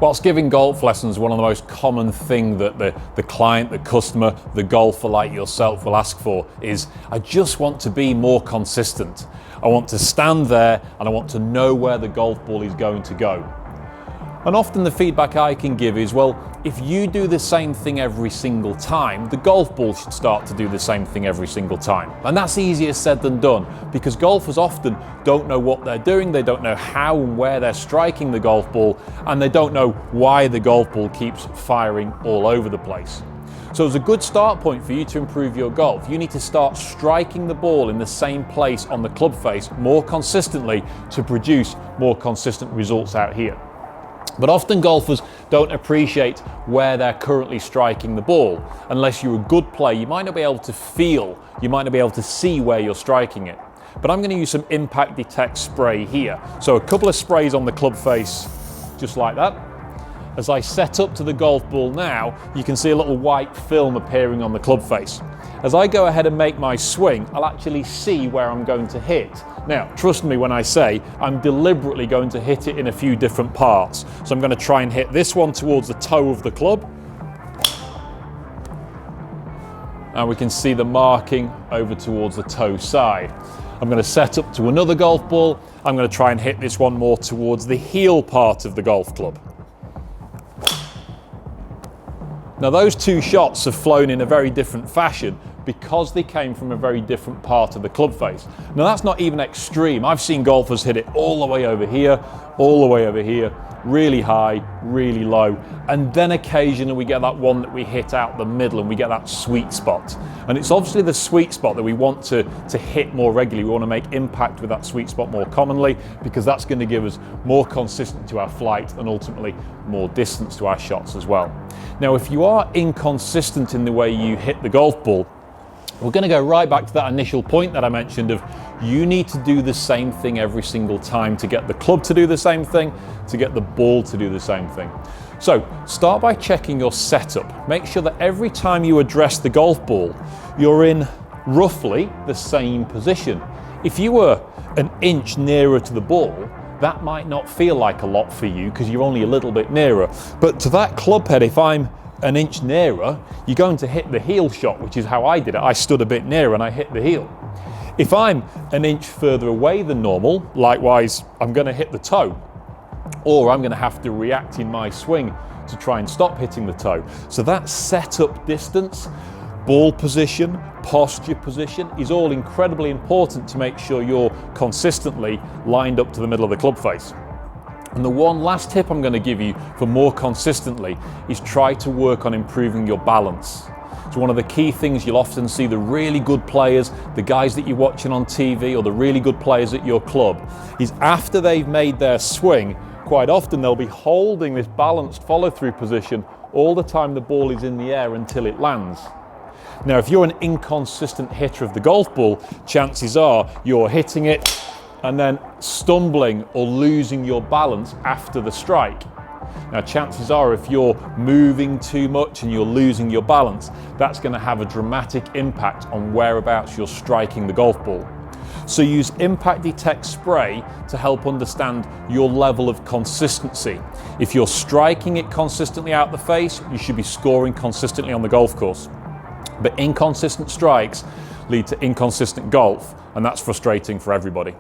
Whilst giving golf lessons, one of the most common thing that the client, the customer, the golfer like yourself will ask for is, I just want to be more consistent. I want to stand there and I want to know where the golf ball is going to go. And often the feedback I can give is, well, if you do the same thing every single time, the golf ball should start to do the same thing every single time. And that's easier said than done, because golfers often don't know what they're doing, they don't know how and where they're striking the golf ball, and they don't know why the golf ball keeps firing all over the place. So as a good start point for you to improve your golf, you need to start striking the ball in the same place on the club face more consistently to produce more consistent results out here. But often golfers don't appreciate where they're currently striking the ball. Unless you're a good player, you might not be able to feel, you might not be able to see where you're striking it. But I'm going to use some impact detect spray here. So a couple of sprays on the club face, just like that. As I set up to the golf ball now, you can see a little white film appearing on the club face. As I go ahead and make my swing, I'll actually see where I'm going to hit. Now, trust me when I say I'm deliberately going to hit it in a few different parts. So I'm going to try and hit this one towards the toe of the club. And we can see the marking over towards the toe side. I'm going to set up to another golf ball. I'm going to try and hit this one more towards the heel part of the golf club. Now those two shots have flown in a very different fashion because they came from a very different part of the club face. Now that's not even extreme. I've seen golfers hit it all the way over here, all the way over here, really high, really low, and then occasionally we get that one that we hit out the middle and we get that sweet spot. And it's obviously the sweet spot that we want to hit more regularly. We want to make impact with that sweet spot more commonly, because that's going to give us more consistency to our flight and ultimately more distance to our shots as well. Now, if you are inconsistent in the way you hit the golf ball, we're going to go right back to that initial point that I mentioned of you need to do the same thing every single time to get the club to do the same thing, to get the ball to do the same thing. So start by checking your setup. Make sure that every time you address the golf ball, you're in roughly the same position. If you were an inch nearer to the ball, that might not feel like a lot for you because you're only a little bit nearer. But to that club head, if I'm an inch nearer, you're going to hit the heel shot, which is how I did it. I stood a bit nearer and I hit the heel. If I'm an inch further away than normal, likewise, I'm going to hit the toe, or I'm going to have to react in my swing to try and stop hitting the toe. So that setup distance, ball position, posture position is all incredibly important to make sure you're consistently lined up to the middle of the club face. And the one last tip I'm going to give you for more consistently is try to work on improving your balance. So one of the key things you'll often see the really good players, the guys that you're watching on TV or the really good players at your club, is after they've made their swing, quite often they'll be holding this balanced follow-through position all the time the ball is in the air until it lands. Now, if you're an inconsistent hitter of the golf ball, chances are you're hitting it and then stumbling or losing your balance after the strike. Now, chances are if you're moving too much and you're losing your balance, that's going to have a dramatic impact on whereabouts you're striking the golf ball. So use impact detect spray to help understand your level of consistency. If you're striking it consistently out the face, you should be scoring consistently on the golf course. But inconsistent strikes lead to inconsistent golf, and that's frustrating for everybody.